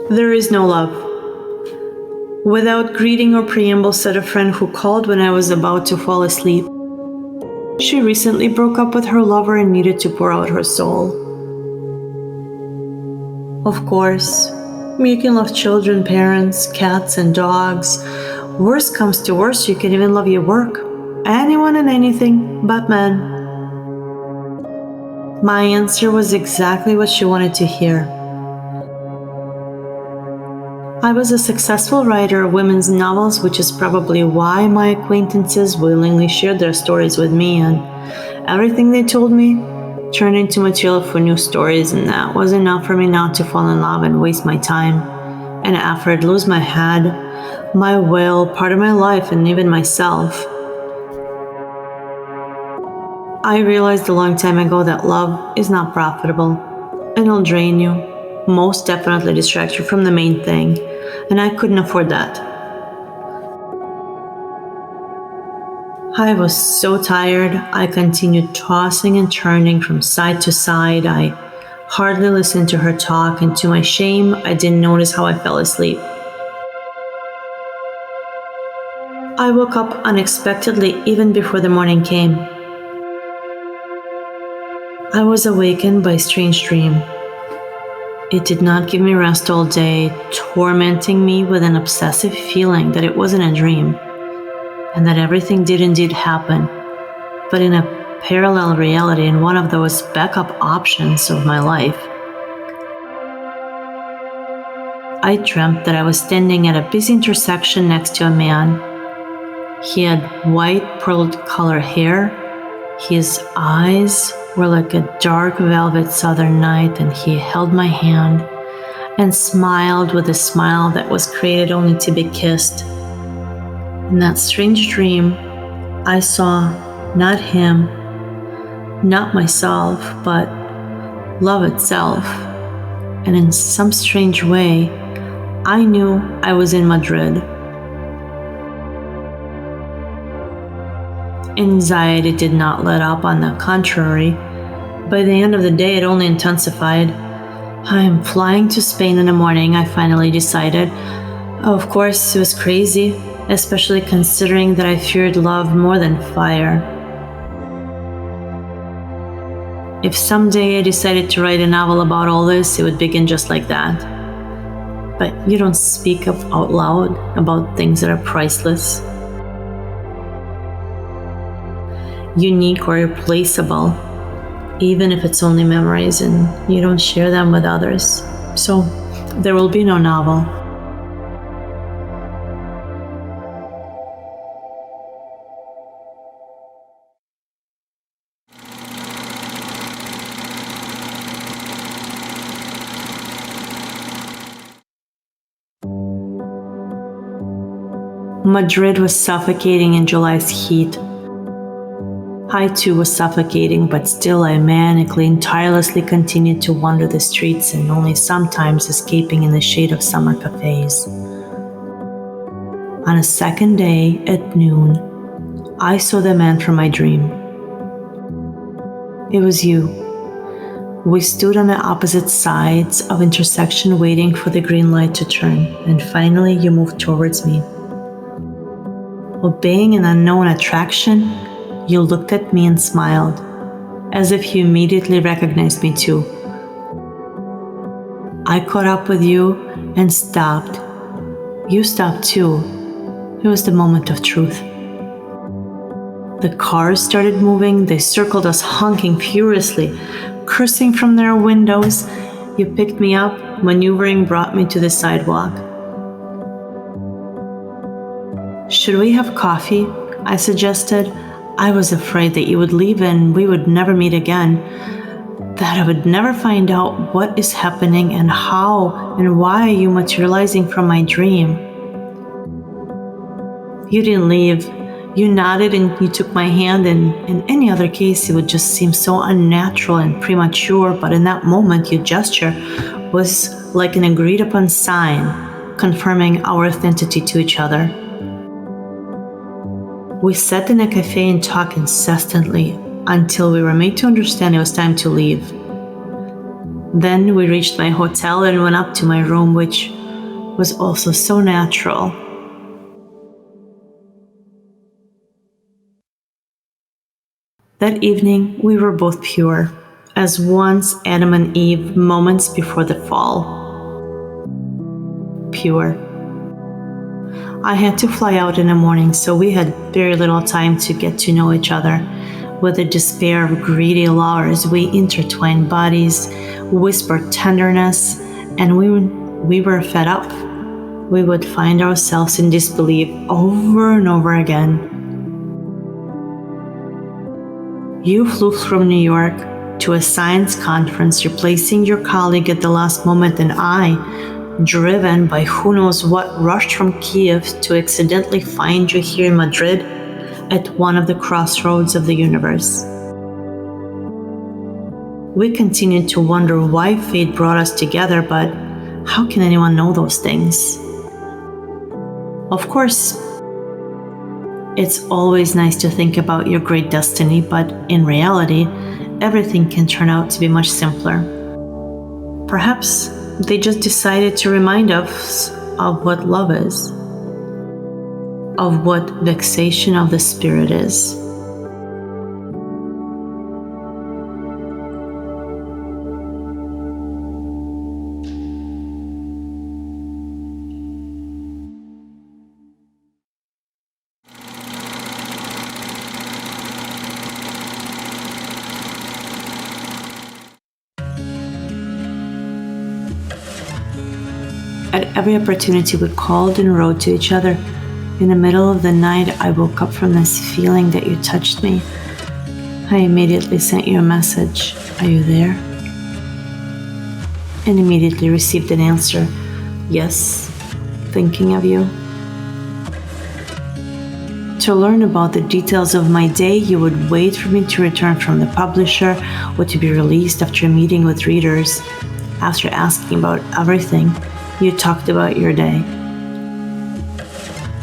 There is no love. Without greeting or preamble, said a friend who called when I was about to fall asleep. She recently broke up with her lover and needed to pour out her soul. Of course, you can love children, parents, cats, and dogs. Worst comes to worst, you can even love your work. Anyone and anything but men. My answer was exactly what she wanted to hear. I was a successful writer of women's novels, which is probably why my acquaintances willingly shared their stories with me, and everything they told me turned into material for new stories, and that was enough for me not to fall in love and waste my time and effort, lose my head, my will, part of my life, and even myself. I realized a long time ago that love is not profitable. It'll drain you, most definitely distract you from the main thing, and I couldn't afford that. I was so tired, I continued tossing and turning from side to side. I hardly listened to her talk, and to my shame, I didn't notice how I fell asleep. I woke up unexpectedly even before the morning came. I was awakened by a strange dream. It did not give me rest all day, tormenting me with an obsessive feeling that it wasn't a dream, and that everything did indeed happen, but in a parallel reality, in one of those backup options of my life. I dreamt that I was standing at a busy intersection next to a man. He had white pearled color hair. His eyes were like a dark velvet southern night, and he held my hand and smiled with a smile that was created only to be kissed. In that strange dream, I saw not him, not myself, but love itself. And in some strange way, I knew I was in Madrid. Anxiety did not let up, on the contrary. By the end of the day, it only intensified. I am flying to Spain in the morning, I finally decided. Of course, it was crazy, especially considering that I feared love more than fire. If someday I decided to write a novel about all this, it would begin just like that. But you don't speak up out loud about things that are priceless, unique or irreplaceable, even if it's only memories, and you don't share them with others. So there will be no novel. Madrid was suffocating in July's heat. I too was suffocating, but still I manically and tirelessly continued to wander the streets, and only sometimes escaping in the shade of summer cafes. On a second day at noon, I saw the man from my dream. It was you. We stood on the opposite sides of intersection waiting for the green light to turn, and finally you moved towards me. Obeying an unknown attraction, you looked at me and smiled, as if you immediately recognized me too. I caught up with you and stopped. You stopped too. It was the moment of truth. The cars started moving. They circled us, honking furiously, cursing from their windows. You picked me up, maneuvering brought me to the sidewalk. Should we have coffee? I suggested. I was afraid that you would leave and we would never meet again, that I would never find out what is happening and how and why you materializing from my dream. You didn't leave. You nodded and you took my hand, and in any other case it would just seem so unnatural and premature, but in that moment your gesture was like an agreed upon sign, confirming our authenticity to each other. We sat in a cafe and talked incessantly until we were made to understand it was time to leave. Then we reached my hotel and went up to my room, which was also so natural. That evening, we were both pure, as once Adam and Eve moments before the fall. Pure. I had to fly out in the morning, so we had very little time to get to know each other. With the despair of greedy lovers, we intertwined bodies, whispered tenderness, and we were fed up. We would find ourselves in disbelief over and over again. You flew from New York to a science conference, replacing your colleague at the last moment, and I, driven by who knows what, rushed from Kiev to accidentally find you here in Madrid at one of the crossroads of the universe. We continued to wonder why fate brought us together, but how can anyone know those things? Of course, it's always nice to think about your great destiny, but in reality, everything can turn out to be much simpler. Perhaps they just decided to remind us of what love is, of what vexation of the spirit is. At every opportunity, we called and wrote to each other. In the middle of the night, I woke up from this feeling that you touched me. I immediately sent you a message. Are you there? And immediately received an answer. Yes, thinking of you. To learn about the details of my day, you would wait for me to return from the publisher or to be released after a meeting with readers. After asking about everything, you talked about your day.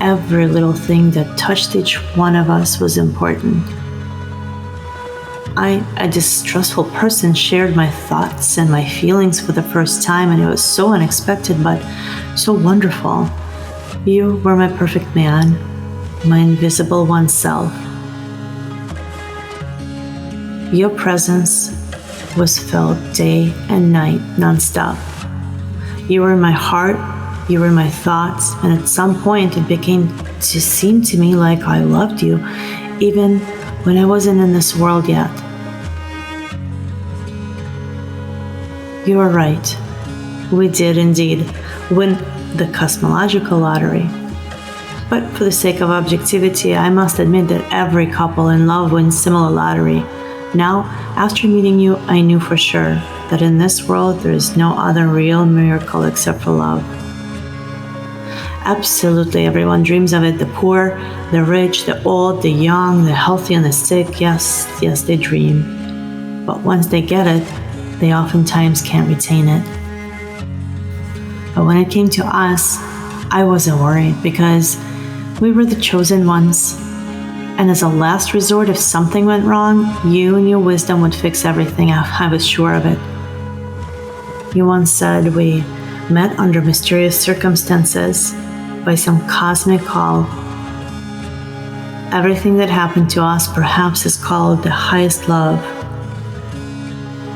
Every little thing that touched each one of us was important. I, a distrustful person, shared my thoughts and my feelings for the first time, and it was so unexpected but so wonderful. You were my perfect man, my invisible oneself. Your presence was felt day and night, nonstop. You were in my heart, you were in my thoughts, and at some point it began to seem to me like I loved you, even when I wasn't in this world yet. You are right. We did indeed win the cosmological lottery. But for the sake of objectivity, I must admit that every couple in love wins similar lottery. Now, after meeting you, I knew for sure that in this world there is no other real miracle except for love. Absolutely everyone dreams of it, the poor, the rich, the old, the young, the healthy and the sick. Yes, they dream. But once they get it, they oftentimes can't retain it. But when it came to us, I wasn't worried because we were the chosen ones. And as a last resort, if something went wrong, you and your wisdom would fix everything. I was sure of it. You once said we met under mysterious circumstances by some cosmic call. Everything that happened to us perhaps is called the highest love,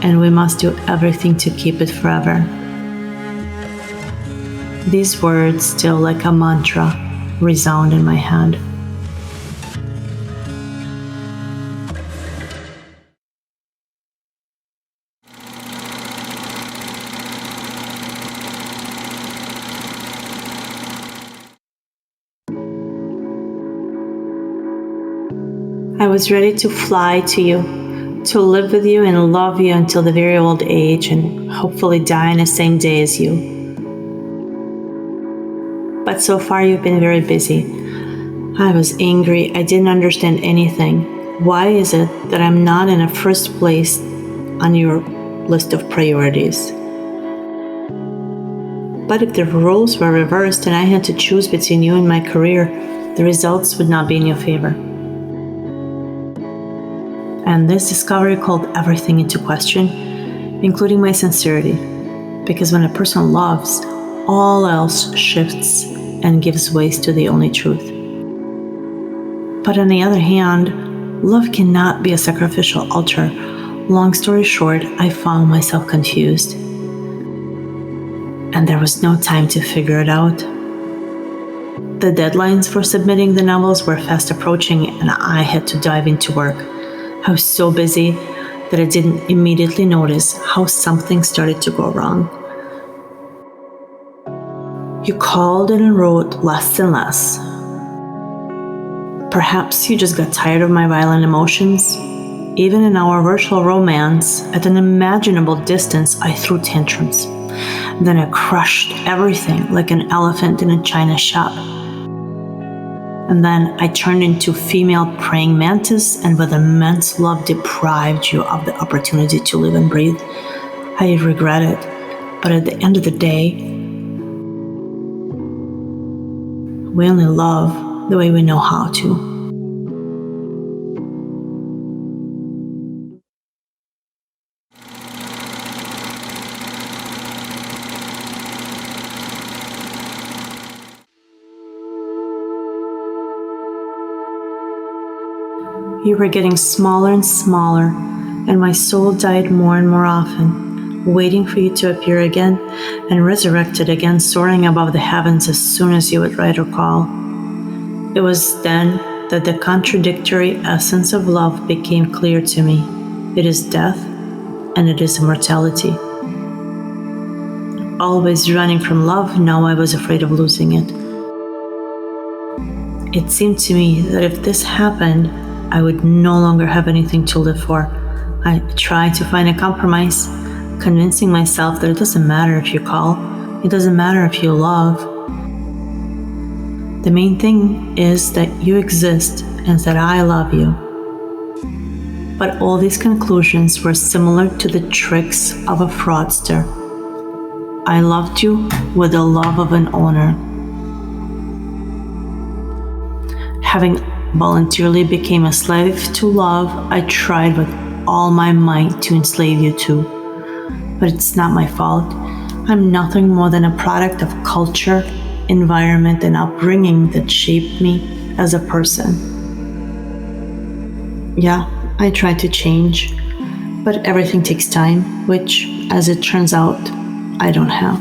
and we must do everything to keep it forever. These words, still like a mantra, resound in my head. I was ready to fly to you, to live with you and love you until the very old age and hopefully die in the same day as you. But so far you've been very busy. I was angry. I didn't understand anything. Why is it that I'm not in a first place on your list of priorities? But if the roles were reversed and I had to choose between you and my career, the results would not be in your favor. And this discovery called everything into question, including my sincerity. Because when a person loves, all else shifts and gives way to the only truth. But on the other hand, love cannot be a sacrificial altar. Long story short, I found myself confused. And there was no time to figure it out. The deadlines for submitting the novels were fast approaching, and I had to dive into work. I was so busy that I didn't immediately notice how something started to go wrong. You called and wrote less and less. Perhaps you just got tired of my violent emotions. Even in our virtual romance, at an imaginable distance, I threw tantrums. Then I crushed everything like an elephant in a china shop. And then I turned into female praying mantis and with immense love deprived you of the opportunity to live and breathe. I regret it, but at the end of the day, we only love the way we know how to. You were getting smaller and smaller, and my soul died more and more often, waiting for you to appear again and resurrected again, soaring above the heavens as soon as you would write or call. It was then that the contradictory essence of love became clear to me. It is death, and it is immortality. Always running from love, now I was afraid of losing it. It seemed to me that if this happened, I would no longer have anything to live for. I tried to find a compromise, convincing myself that it doesn't matter if you call, it doesn't matter if you love. The main thing is that you exist and that I love you. But all these conclusions were similar to the tricks of a fraudster. I loved you with the love of an owner. Having voluntarily became a slave to love, I tried with all my might to enslave you too. But it's not my fault. I'm nothing more than a product of culture, environment, and upbringing that shaped me as a person. Yeah, I tried to change, but everything takes time, which, as it turns out, I don't have.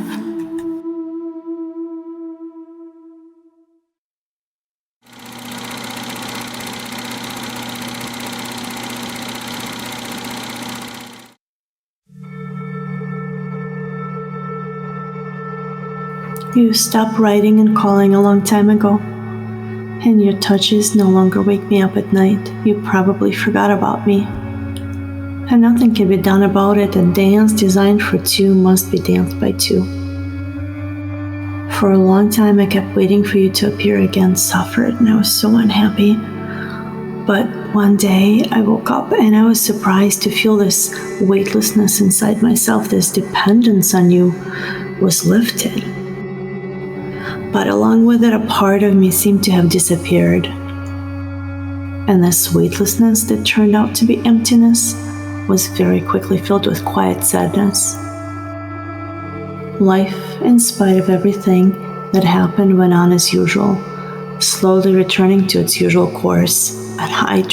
You stopped writing and calling a long time ago, and your touches no longer wake me up at night. You probably forgot about me. And nothing can be done about it. A dance designed for two must be danced by two. For a long time, I kept waiting for you to appear again, suffered, and I was so unhappy. But one day, I woke up and I was surprised to feel this weightlessness inside myself, this dependence on you was lifted. But along with it, a part of me seemed to have disappeared. And this weightlessness that turned out to be emptiness was very quickly filled with quiet sadness. Life, in spite of everything that happened, went on as usual, slowly returning to its usual course. And I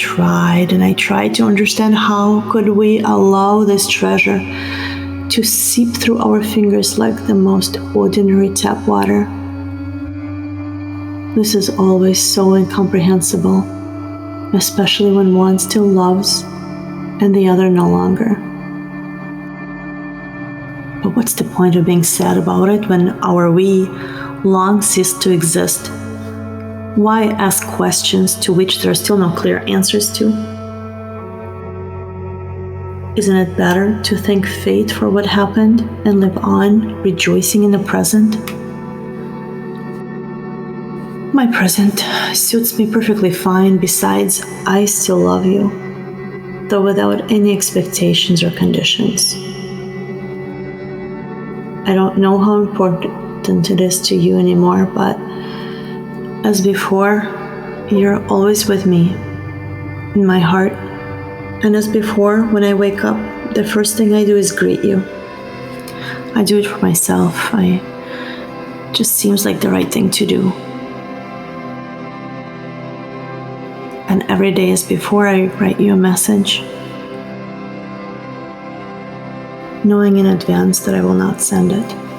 tried to understand how could we allow this treasure to seep through our fingers like the most ordinary tap water. This is always so incomprehensible, especially when one still loves and the other no longer. But what's the point of being sad about it when our we long ceased to exist? Why ask questions to which there are still no clear answers to? Isn't it better to thank fate for what happened and live on, rejoicing in the present? My present suits me perfectly fine. Besides, I still love you, though without any expectations or conditions. I don't know how important it is to you anymore, but as before, you're always with me, in my heart. And as before, when I wake up, the first thing I do is greet you. I do it for myself. I just seems like the right thing to do. And every day is before I write you a message, knowing in advance that I will not send it.